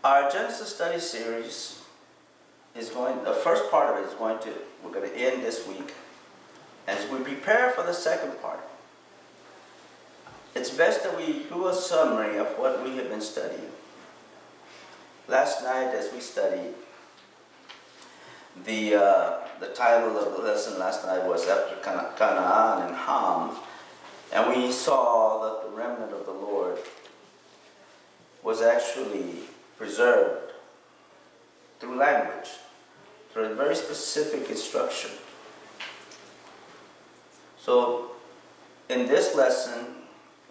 Our Genesis study series is the first part of it is we're going to end this week. And as we prepare for the second part, it's best that we do a summary of what we have been studying. Last night as we studied, the title of the lesson last night was After Canaan and Ham, and we saw that the remnant of the Lord was actually preserved through language, through a very specific instruction. So in this lesson,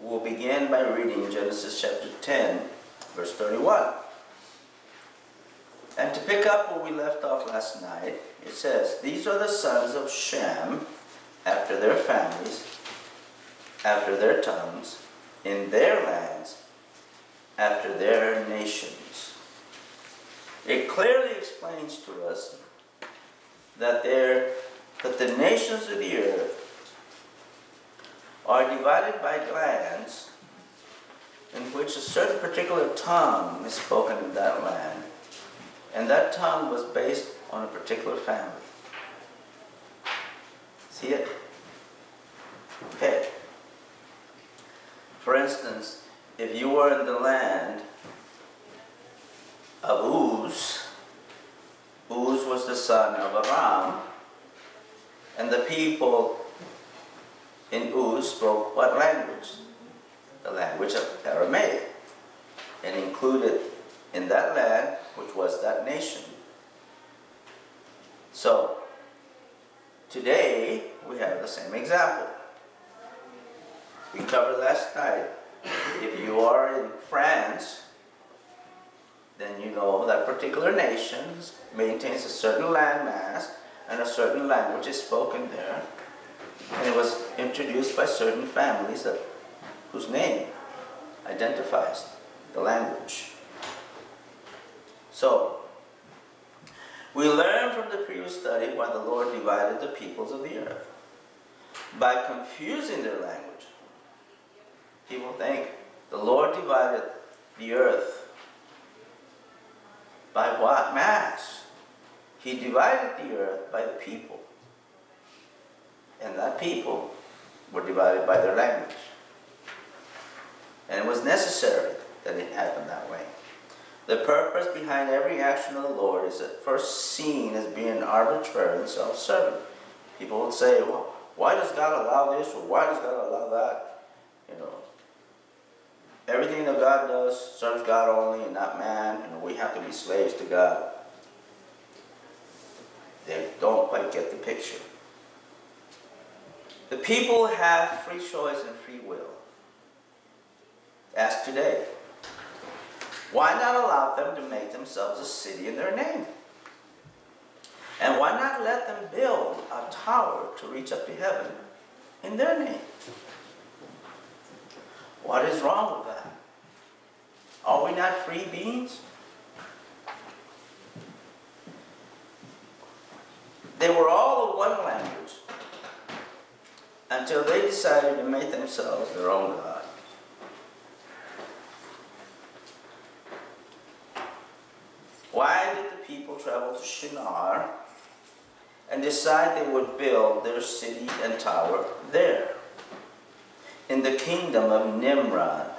we'll begin by reading Genesis chapter 10, verse 31. And to pick up where we left off last night, it says, "These are the sons of Shem, after their families, after their tongues, in their lands, after their nations." It clearly explains to us that the nations of the earth are divided by lands in which a certain particular tongue is spoken in that land, and that tongue was based on a particular family. See it? Okay. For instance, if you were in the land of Uz, Uz was the son of Aram, and the people in Uz spoke what language? The language of Aramaic, and included in that land, which was that nation. So, today we have the same example. We covered last night, if you are in France, then you know that particular nation maintains a certain landmass and a certain language is spoken there. And it was introduced by certain families whose name identifies the language. So, we learned from the previous study why the Lord divided the peoples of the earth. By confusing their language. People think the Lord divided the earth by what mass? He divided the earth by the people. And that people were divided by their language. And it was necessary that it happened that way. The purpose behind every action of the Lord is at first seen as being arbitrary and self-serving. People would say, well, why does God allow this or why does God allow that? You know, everything that God does serves God only and not man, and we have to be slaves to God. They don't quite get the picture. The people have free choice and free will. Ask today, why not allow them to make themselves a city in their name? And why not let them build a tower to reach up to heaven in their name? What is wrong with that? Are we not free beings? They were all of one language until they decided to make themselves their own God. Why did the people travel to Shinar and decide they would build their city and tower there? In the kingdom of Nimrod,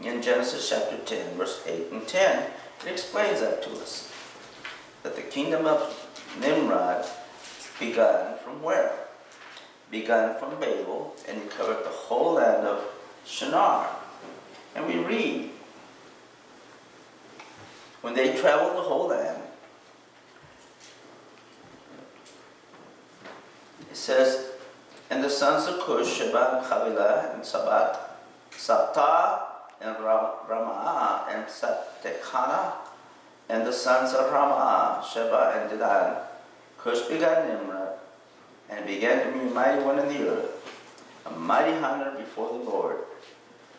in Genesis chapter 10, verse 8 and 10, it explains that to us. That the kingdom of Nimrod began from where? Began from Babel, and it covered the whole land of Shinar. And we read, when they traveled the whole land, it says, and the sons of Cush, Sheba and Havilah and Sabat, Saptah and Ramah and Saptekhana, and the sons of Ramah, Sheba and Dedan. Cush began Nimrod, and began to be a mighty one in the earth, a mighty hunter before the Lord.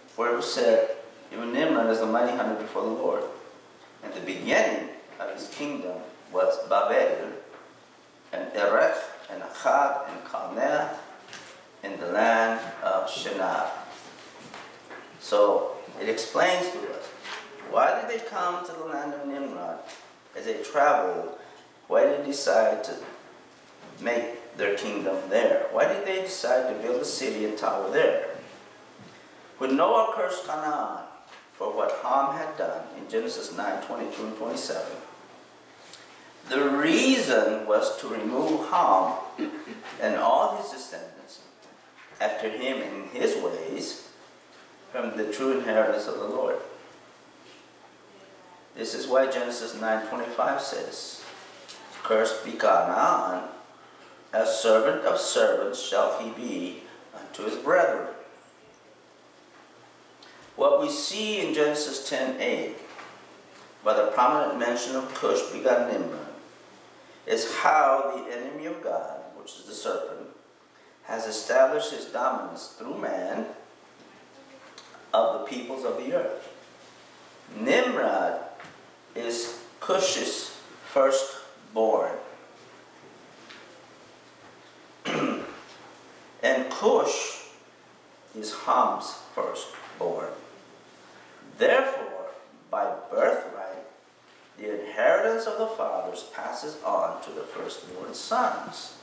For it was said, even Nimrod is a mighty hunter before the Lord. And the beginning of his kingdom was Babel, and Erech, and Akkad, and Calneh, in the land of Shinar. So it explains to us, why did they come to the land of as they traveled, why did they decide to make their kingdom there? Why did they decide to build a city and tower there? When Noah cursed Canaan for what Ham had done in Genesis 9:22 and 27, the reason was to remove Ham and all his descendants after him in his ways from the true inheritance of the Lord. This is why Genesis 9:25 says, "Cursed be Canaan, a servant of servants shall he be unto his brethren." What we see in Genesis 10:8, by the prominent mention of Cush begot Nimrod, is how the enemy of God, which is the serpent, has established his dominance through man of the peoples of the earth. Nimrod is Cush's firstborn. And Cush is Ham's firstborn. Therefore, by birthright, the inheritance of the fathers passes on to the firstborn sons.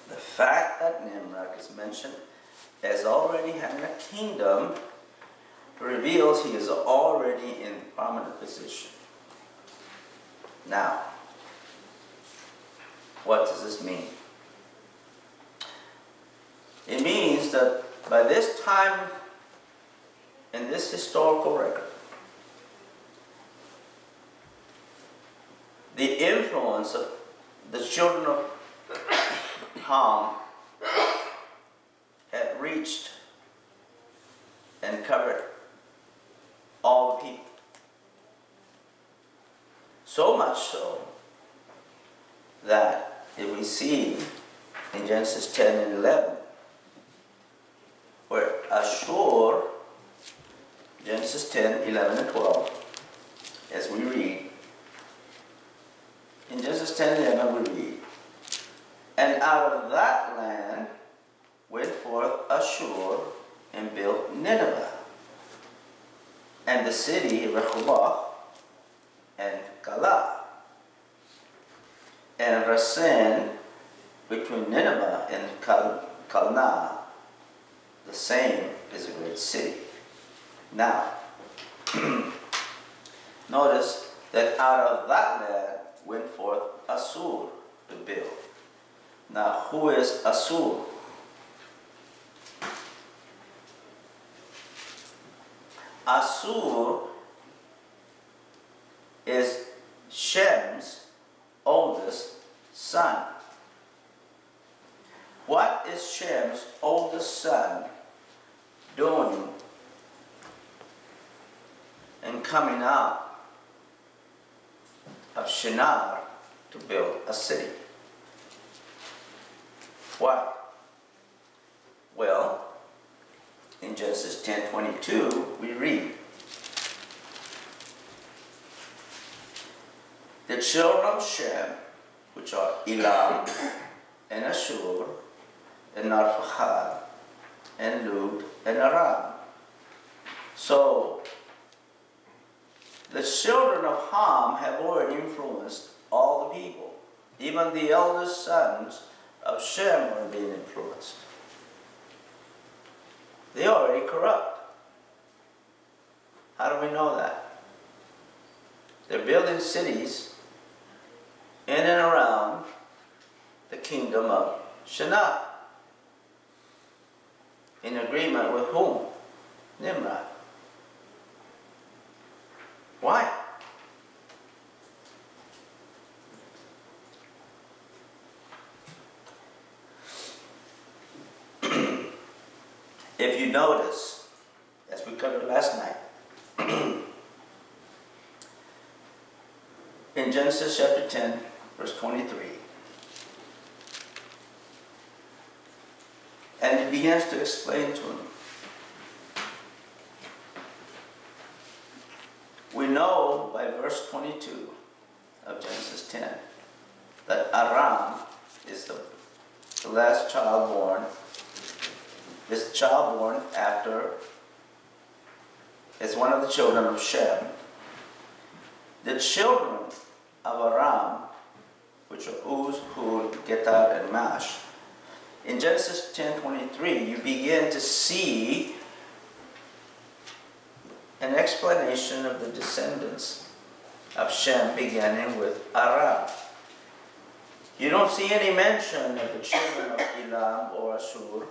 The fact that Nimrod is mentioned as already having a kingdom reveals he is already in prominent position. Now, what does this mean? It means that by this time in this historical record, the influence of the children of Ham had reached and covered all the people. So much so that if we see in Genesis 10 and 11, where Ashur, Genesis 10, 11 and 12, as we read, in Genesis 10 and 11 we read, "And out of that land went forth Ashur and built Nineveh, and the city Rehoboth, and Calah, and Resen between Nineveh and Calneh, the same is a great city." Now, notice that out of that land went forth Assur to build. Now, who is Assur? Assur is Shem's oldest son. What is Shem's oldest son doing and coming out of Shinar to build a city? Why? Well, in Genesis 10:22 we read, "The children of Shem, which are Elam, and Ashur, and Arpachshad, and Lud, and Aram." So, the children of Ham have already influenced all the people. Even the eldest sons of Shem are being influenced. They are already corrupt. How do we know that? They're building cities in and around the kingdom of Shinar. In agreement with whom? Nimrod. Why? If you notice, as we covered last night, in Genesis chapter 10, verse 23, and it begins to explain to him. We know by verse 22 of Genesis 10 that Aram is the last child born. This child born after is one of the children of Shem. The children of Aram, which are Uz, Hul, Getar, and Mash. In Genesis 10:23, you begin to see an explanation of the descendants of Shem beginning with Aram. You don't see any mention of the children of Elam or Ashur.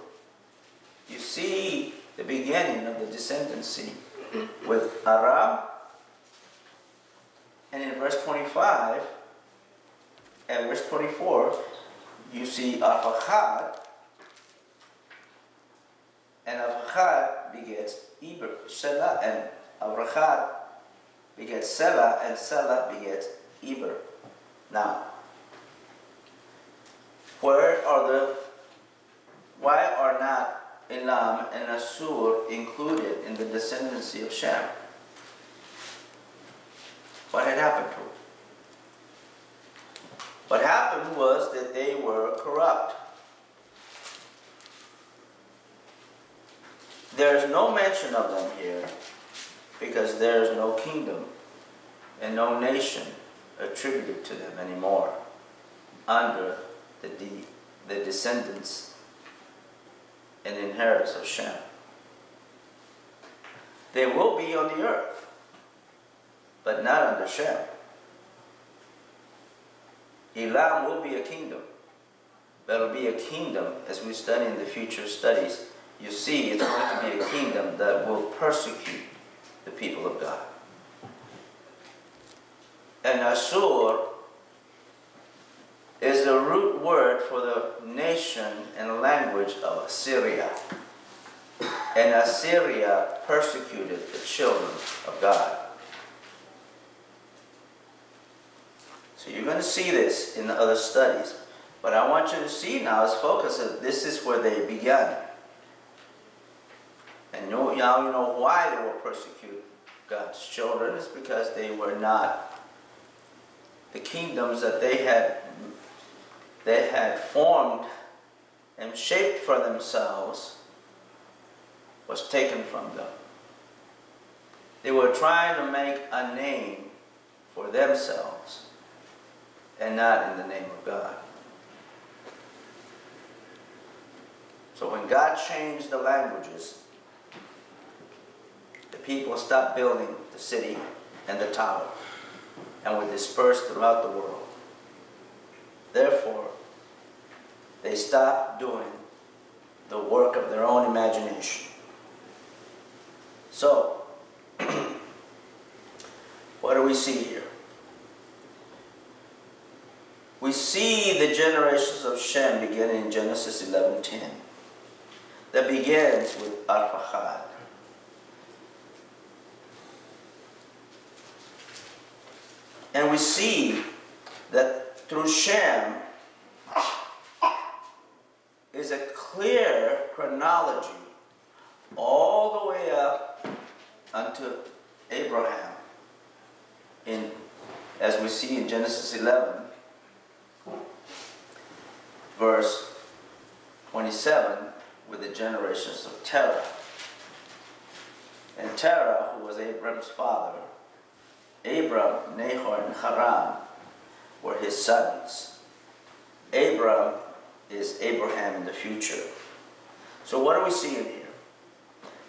You see the beginning of the descendancy with Aram, and in verse 25 and verse 24, you see Arpachshad, and Arpachshad begets Eber, Shelah, and Arpachshad begets Selah, and Selah begets Eber. Now, why are not Elam and Ashur included in the descendancy of Shem? What had happened to them? What happened was that they were corrupt. There's no mention of them here because there's no kingdom and no nation attributed to them anymore under the descendants and inheritors of Shem. They will be on the earth, but not under Shem. Elam will be a kingdom. But it'll be a kingdom, as we study in the future studies, you see it's going to be a kingdom that will persecute the people of God. And Ashur is the root word for the nation and language of Assyria. And Assyria persecuted the children of God. So you're going to see this in the other studies. But I want you to see now, as focus, that this is where they began. And now you know why they will persecute God's children. It's because they were not the kingdoms that they had formed and shaped for themselves was taken from them. They were trying to make a name for themselves and not in the name of God. So when God changed the languages, the people stopped building the city and the tower and were dispersed throughout the world. Therefore, they stopped doing the work of their own imagination. So, what do we see here? We see the generations of Shem beginning in Genesis 11:10. That begins with Arpachshad. And we see that through Shem is a clear chronology all the way up unto Abraham, as we see in Genesis 11, verse 27, with the generations of Terah. And Terah, who was Abram's father, Abram, Nahor, and Haran were his sons. Abram is Abraham in the future. So what are we seeing here?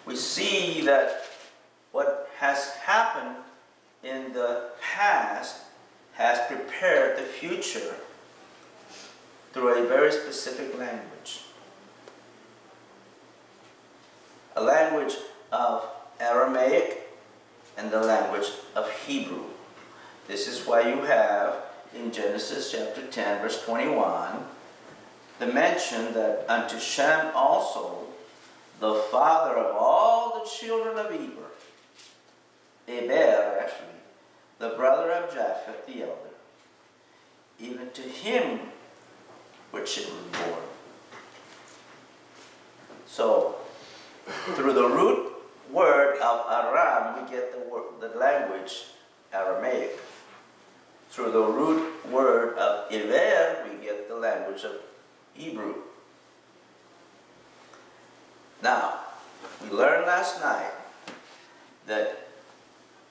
We see that what has happened in the past has prepared the future through a very specific language. A language of Aramaic and the language of Hebrew. This is why you have in Genesis chapter 10 verse 21 the mention that unto Shem also, the father of all the children of Eber actually, the brother of Japheth the elder, even to him were children born. So, through the root word of Aram, we get the language Aramaic. Through the root word of Eber, we get the language of Hebrew. Now, we learned last night that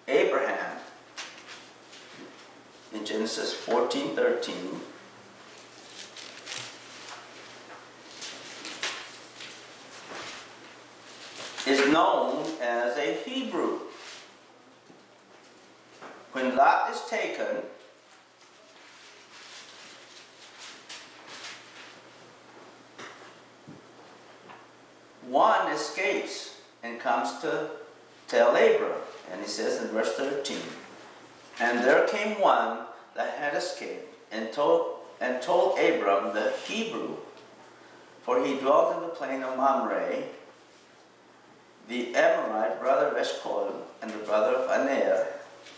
Abraham, in Genesis 14:13, is known as a Hebrew. When Lot is taken, one escapes and comes to tell Abram. And he says in verse 13, and there came one that had escaped and told Abram the Hebrew, for he dwelt in the plain of Mamre, the Amorite, brother of Eshcol, and the brother of Aner,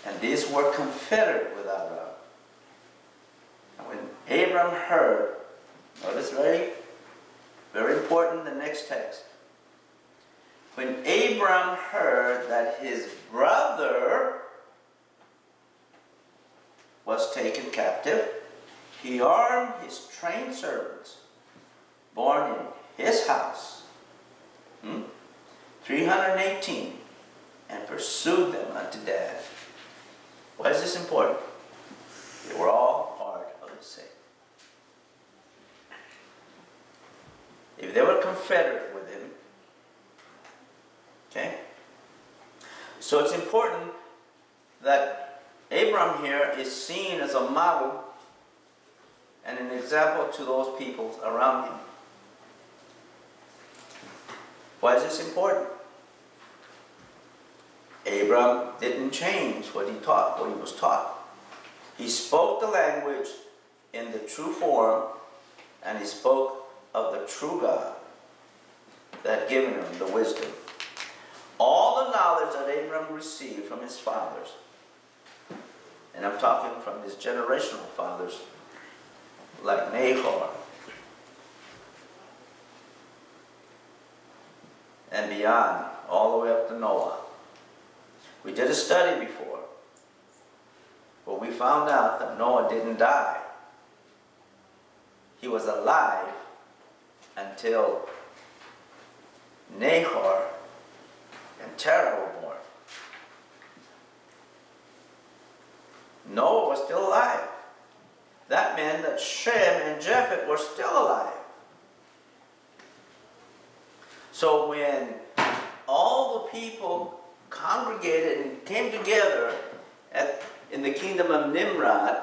and these were confederate with Abram. And when Abram heard, notice very, very important, the next text. When Abram heard that his brother was taken captive, he armed his trained servants, born in his house, 318, and pursued them unto Dan. Why is this important? They were all part of the same. If they were confederate with him, okay? So it's important that Abram here is seen as a model and an example to those people around him. Why is this important? Abram didn't change what he taught, what he was taught. He spoke the language in the true form, and he spoke of the true God that had given him the wisdom. All the knowledge that Abram received from his fathers, and I'm talking from his generational fathers, like Nahor, and beyond, all the way up to Noah. We did a study before, but we found out that Noah didn't die. He was alive until Nahor and Terah were born. Noah was still alive. That meant that Shem and Japheth were still alive. So when all the people congregated and came together in the kingdom of Nimrod,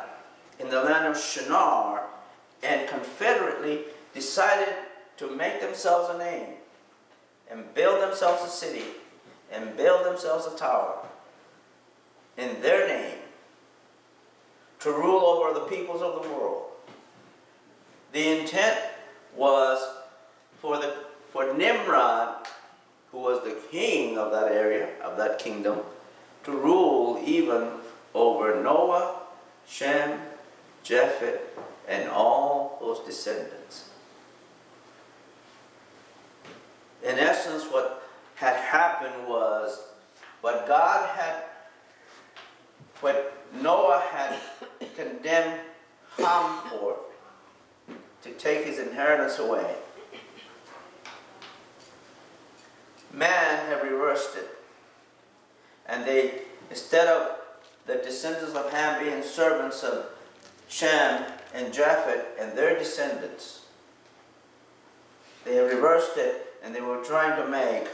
in the land of Shinar, and confederately decided to make themselves a name, and build themselves a city, and build themselves a tower in their name, to rule over the peoples of the world. The intent was for Nimrod, who was the king of that area, of that kingdom, to rule even over Noah, Shem, Japheth, and all those descendants. In essence, what had happened was what Noah had condemned Ham for, to take his inheritance away. Man had reversed it. And they, instead of the descendants of Ham being servants of Shem and Japheth and their descendants, they reversed it, and they were trying to make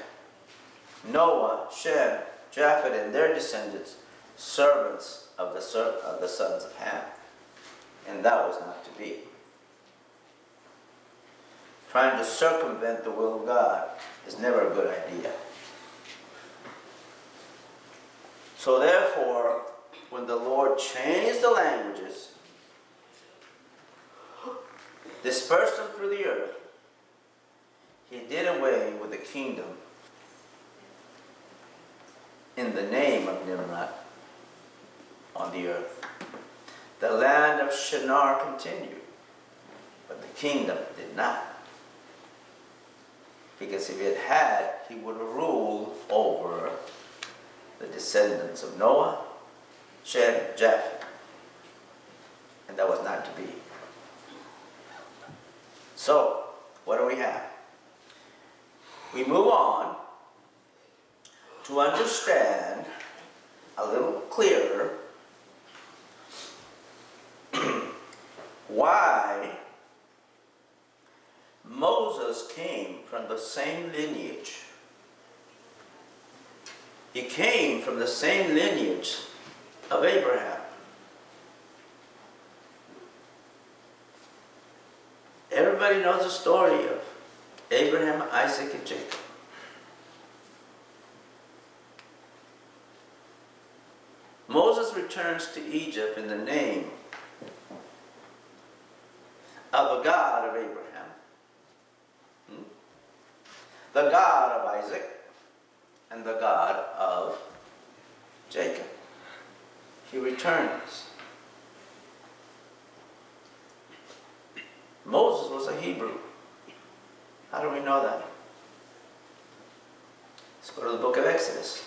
Noah, Shem, Japheth, and their descendants servants of the sons of Ham. And that was not to be. Trying to circumvent the will of God is never a good idea. So therefore, when the Lord changed the languages, dispersed them through the earth, he did away with the kingdom in the name of Nimrod on the earth. The land of Shinar continued, but the kingdom did not. Because if it had, he would have ruled over the descendants of Noah, Shem, Japheth. And that was not to be. So, what do we have? We move on to understand a little clearer why Moses came from the same lineage. He came from the same lineage of Abraham. Everybody knows the story of Abraham, Isaac, and Jacob. Moses returns to Egypt in the name of the God of Abraham, the God of Isaac, and the God of Jacob. He returns. Moses was a Hebrew. How do we know that? Let's go to the book of Exodus.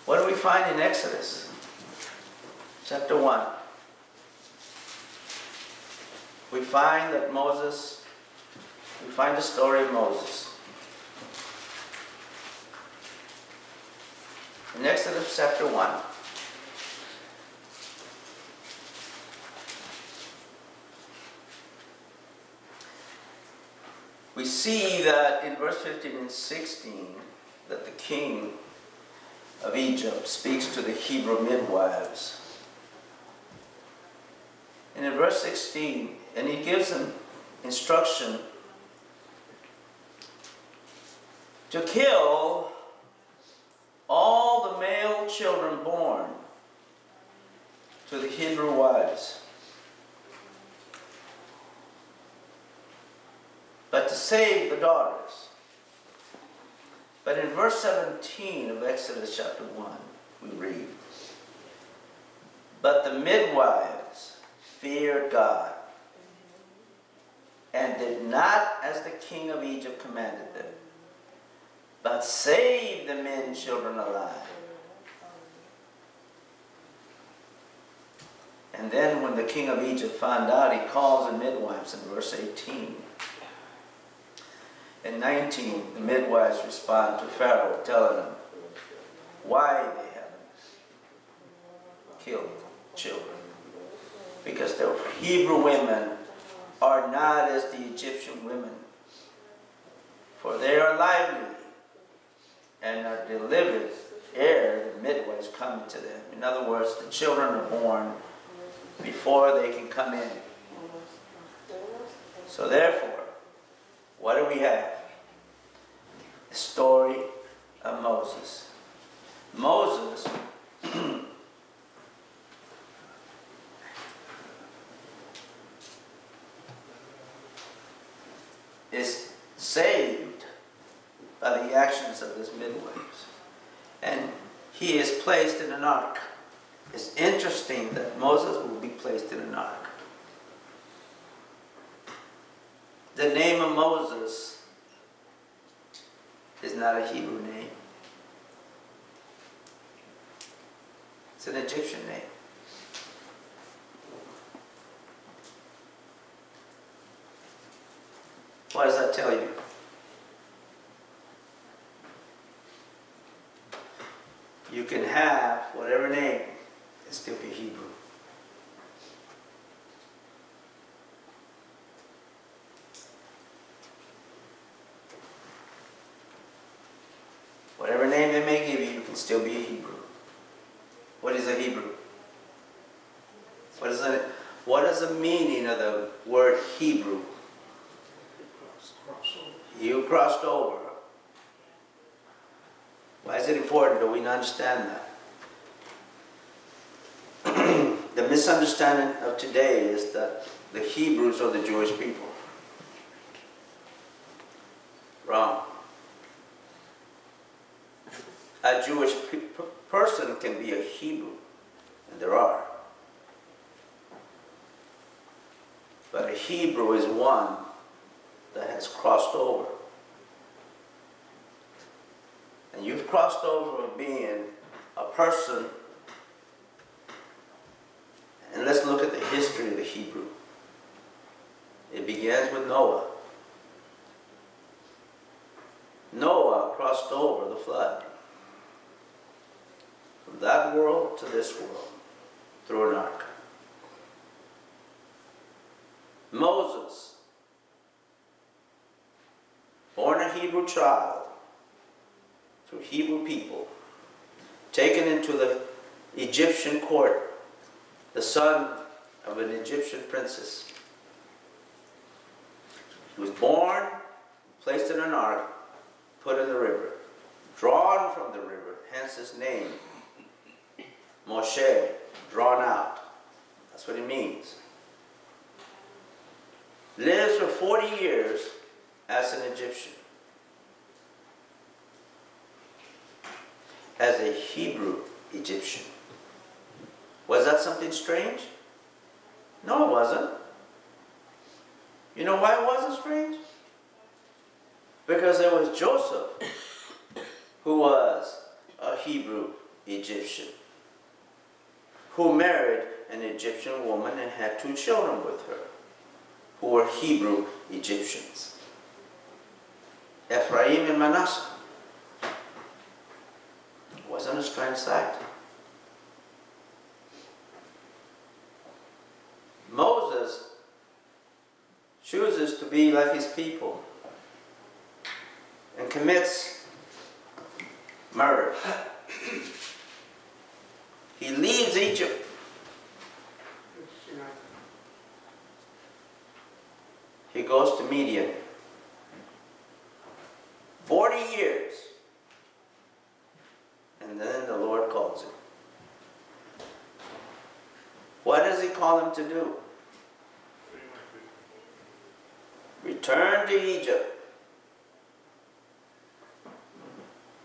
What do we find in Exodus? Chapter 1. We find that we find the story of Moses. In Exodus chapter 1, we see that in verse 15 and 16 that the king of Egypt speaks to the Hebrew midwives. And in verse 16, and he gives them instruction to kill all the male children born to the Hebrew wives, but to save the daughters. But in verse 17 of Exodus chapter 1, we read, "But the midwives feared God and did not as the king of Egypt commanded them, but saved the men children alive." And then when the king of Egypt found out, he calls the midwives in verse 18. In 19, the midwives respond to Pharaoh, telling him why they haven't killed children. Because the Hebrew women are not as the Egyptian women, for they are lively and are delivered ere the midwives come to them. In other words, the children are born before they can come in. So therefore, what do we have? The story of Moses. Moses is saved by the actions of his midwives. And he is placed in an ark. It's interesting that Moses will be placed in an ark. The name of Moses is not a Hebrew name. It's an Egyptian name. What does that tell you? You can have whatever name and still be Hebrew. Whatever name they may give you, you can still be a Hebrew. What is a Hebrew? What is the meaning of the word Hebrew? You crossed over. Why is it important that we understand that? The misunderstanding of today is that the Hebrews are the Jewish people. Wrong. A Jewish person can be a Hebrew, and there are. But a Hebrew is one that has crossed over. And you've crossed over of being a person. And let's look at the history of the Hebrew. It begins with Noah. Noah crossed over the flood. From that world to this world through an ark. Moses, born a Hebrew child, through Hebrew people, taken into the Egyptian court, the son of an Egyptian princess. He was born, placed in an ark, put in the river, drawn from the river, hence his name, Moshe, drawn out. That's what it means. Lives for 40 years as an Egyptian, as a Hebrew Egyptian. Was that something strange? No, it wasn't. You know why it wasn't strange? Because there was Joseph, who was a Hebrew Egyptian, who married an Egyptian woman and had 2 children with her, who were Hebrew Egyptians, Ephraim and Manasseh. It wasn't a strange sight. Moses chooses to be like his people and commits murder. He leaves Egypt. He goes to Midian. 40 years. And then the Lord calls him. What does he call him to do? Return to Egypt.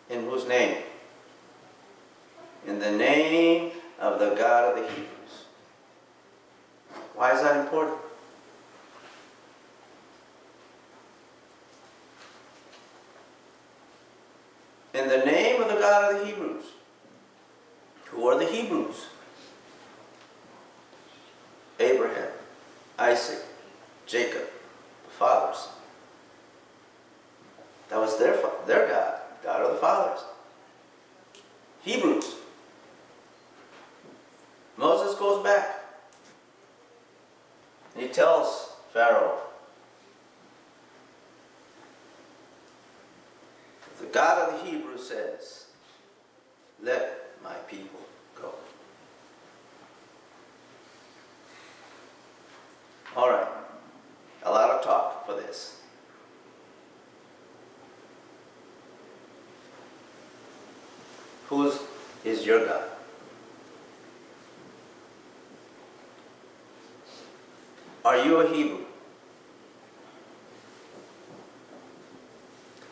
In whose name? In the name of the God of the Hebrews. Why is that important? In the name of the God of the Hebrews. Who are the Hebrews? Abraham, Isaac, Jacob, the fathers. That was their God, God of the fathers. Hebrews. Moses goes back and he tells Pharaoh, the God of the Hebrews says, let my people go. All right, a lot of talk for this. Whose is your God? Are you a Hebrew?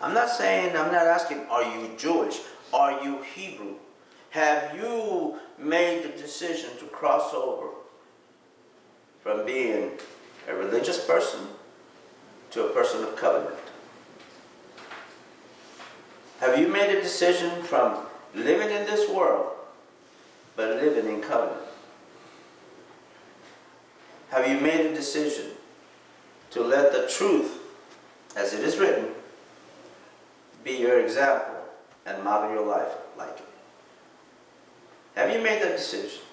I'm not asking, are you Jewish? Are you Hebrew? Have you made the decision to cross over from being a religious person to a person of covenant? Have you made a decision from living in this world, but living in covenant? Have you made a decision to let the truth, as it is written, be your example and model your life like it? Have you made that decision?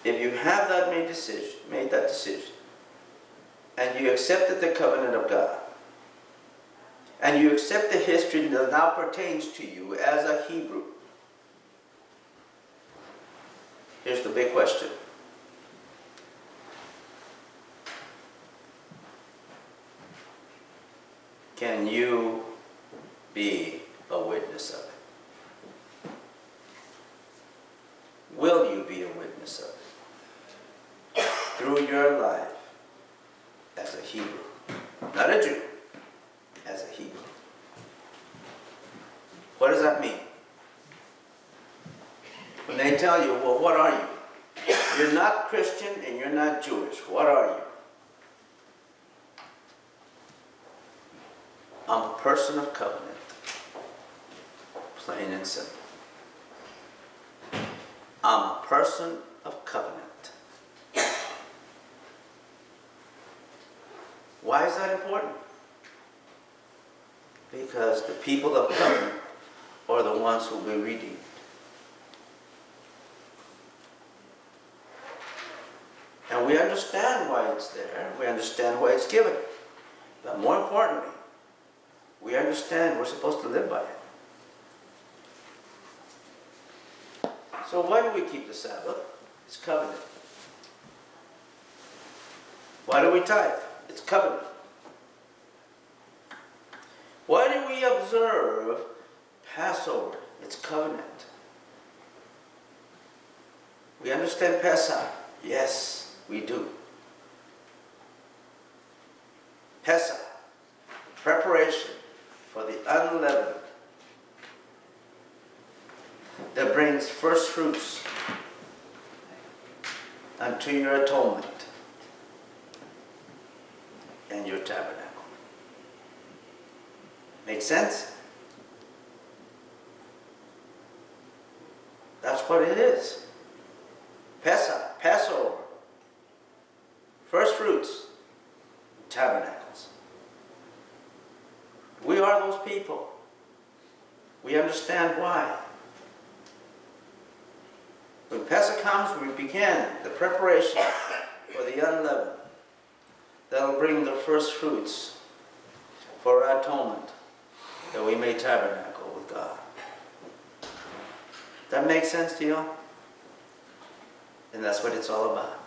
If you have made that decision, and you accepted the covenant of God, and you accept the history that now pertains to you as a Hebrew, here's the big question. Can you be a witness of it? Will you be a witness of it? Through your life as a Hebrew. Not a Jew, as a Hebrew. What does that mean? When they tell you, well, what are you? You're not Christian and you're not Jewish. What are you? I'm a person of covenant. Plain and simple. I'm a person of covenant. Why is that important? Because the people of covenant are the ones who will be redeemed. And we we understand why it's there. We understand why it's given. But more importantly, we understand we're supposed to live by it. So why do we keep the Sabbath? It's covenant. Why do we tithe? It's covenant. Why do we observe Passover? It's covenant. We understand Pesach? Yes, we do. Pesach, preparation for the unleavened that brings first fruits unto your atonement and your tabernacle. Make sense? That's what it is. Pesach, Passover, first fruits, tabernacles. We are those people. We understand why. When Pesach comes, we begin the preparation for the unleavened. That'll bring the first fruits for our atonement, that we may tabernacle with God. That makes sense to you? And that's what it's all about.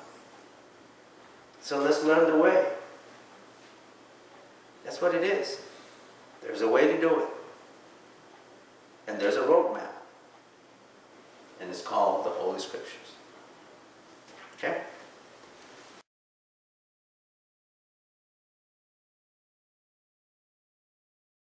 So let's learn the way. That's what it is. There's a way to do it. And there's a roadmap. And it's called the Holy Scriptures.